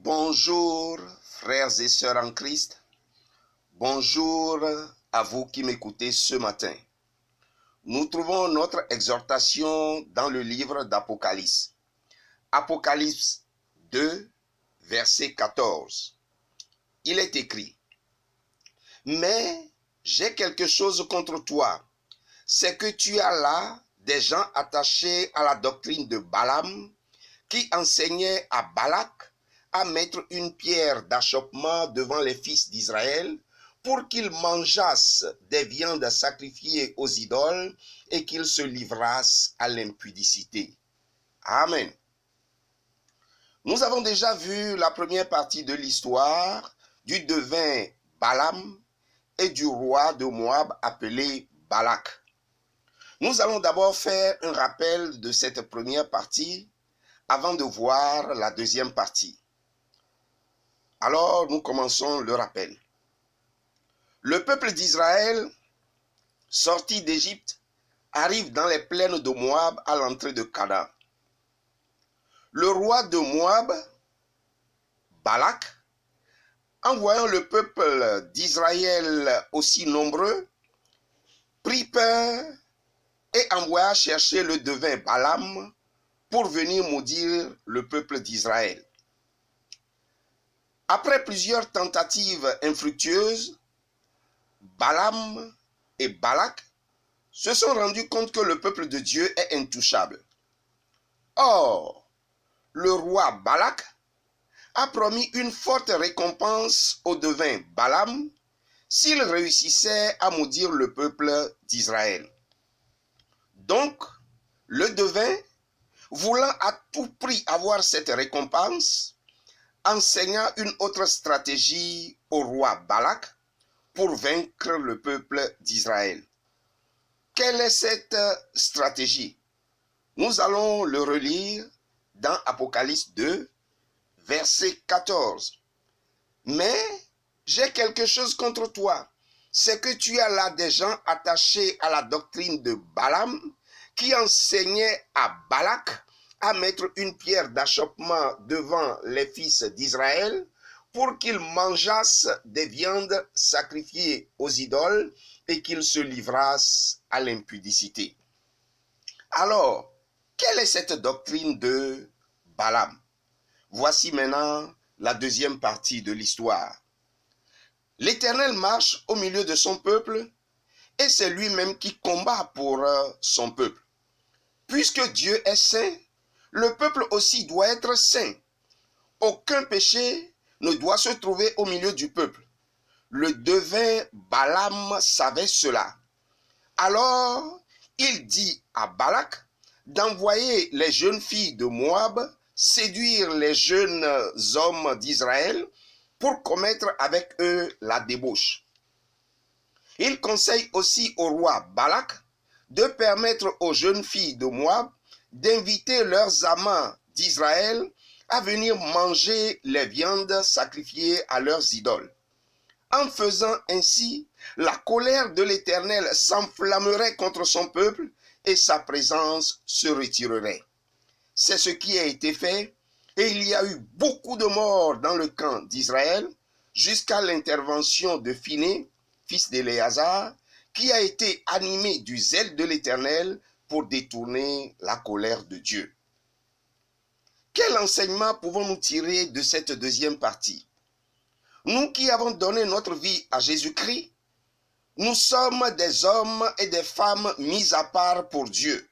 Bonjour frères et sœurs en Christ, bonjour à vous qui m'écoutez ce matin. Nous trouvons notre exhortation dans le livre d'Apocalypse. Apocalypse 2, verset 14. Il est écrit: Mais j'ai quelque chose contre toi, c'est que tu as là des gens attachés à la doctrine de Balaam, qui enseignait à Balak à mettre une pierre d'achoppement devant les fils d'Israël pour qu'ils mangeassent des viandes sacrifiées aux idoles et qu'ils se livrassent à l'impudicité. Amen. Nous avons déjà vu la première partie de l'histoire du devin Balaam et du roi de Moab appelé Balak. Nous allons d'abord faire un rappel de cette première partie avant de voir la deuxième partie. Alors, nous commençons le rappel. Le peuple d'Israël, sorti d'Égypte, arrive dans les plaines de Moab à l'entrée de Canaan. Le roi de Moab, Balak, en voyant le peuple d'Israël aussi nombreux, prit peur et envoya chercher le devin Balaam pour venir maudire le peuple d'Israël. Après plusieurs tentatives infructueuses, Balaam et Balak se sont rendus compte que le peuple de Dieu est intouchable. Or, le roi Balak a promis une forte récompense au devin Balaam s'il réussissait à maudire le peuple d'Israël. Donc, le devin, voulant à tout prix avoir cette récompense, enseigna une autre stratégie au roi Balak pour vaincre le peuple d'Israël. Quelle est cette stratégie? Nous allons le relire dans Apocalypse 2, verset 14. Mais j'ai quelque chose contre toi, c'est que tu as là des gens attachés à la doctrine de Balaam qui enseignait à Balak à mettre une pierre d'achoppement devant les fils d'Israël pour qu'ils mangeassent des viandes sacrifiées aux idoles et qu'ils se livrassent à l'impudicité. Alors, quelle est cette doctrine de Balaam? Voici maintenant la deuxième partie de l'histoire. L'Éternel marche au milieu de son peuple et c'est lui-même qui combat pour son peuple. Puisque Dieu est saint, le peuple aussi doit être saint. Aucun péché ne doit se trouver au milieu du peuple. Le devin Balaam savait cela. Alors, il dit à Balak d'envoyer les jeunes filles de Moab séduire les jeunes hommes d'Israël pour commettre avec eux la débauche. Il conseille aussi au roi Balak de permettre aux jeunes filles de Moab d'inviter leurs amants d'Israël à venir manger les viandes sacrifiées à leurs idoles. En faisant ainsi, la colère de l'Éternel s'enflammerait contre son peuple et sa présence se retirerait. C'est ce qui a été fait et il y a eu beaucoup de morts dans le camp d'Israël jusqu'à l'intervention de Phiné, fils d'Éléazar, qui a été animé du zèle de l'Éternel pour détourner la colère de Dieu. Quel enseignement pouvons-nous tirer de cette deuxième partie? Nous qui avons donné notre vie à Jésus-Christ, nous sommes des hommes et des femmes mis à part pour Dieu.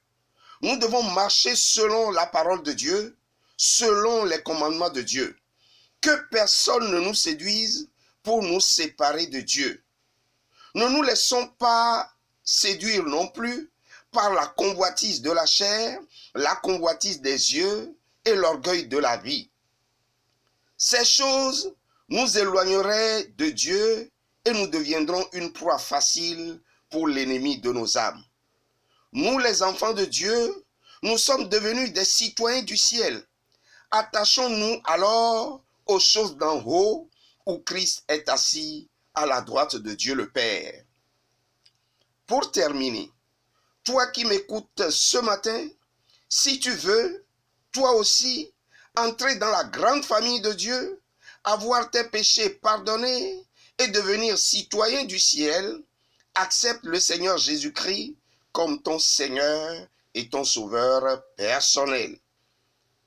Nous devons marcher selon la parole de Dieu, selon les commandements de Dieu. Que personne ne nous séduise pour nous séparer de Dieu. Ne nous laissons pas séduire non plus par la convoitise de la chair, la convoitise des yeux et l'orgueil de la vie. Ces choses nous éloigneraient de Dieu et nous deviendrons une proie facile pour l'ennemi de nos âmes. Nous, les enfants de Dieu, nous sommes devenus des citoyens du ciel. Attachons-nous alors aux choses d'en haut où Christ est assis à la droite de Dieu le Père. Pour terminer, toi qui m'écoutes ce matin, si tu veux, toi aussi, entrer dans la grande famille de Dieu, avoir tes péchés pardonnés et devenir citoyen du ciel, accepte le Seigneur Jésus-Christ comme ton Seigneur et ton Sauveur personnel.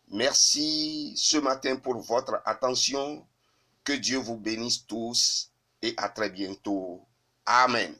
Merci ce matin pour votre attention. Que Dieu vous bénisse tous et à très bientôt. Amen.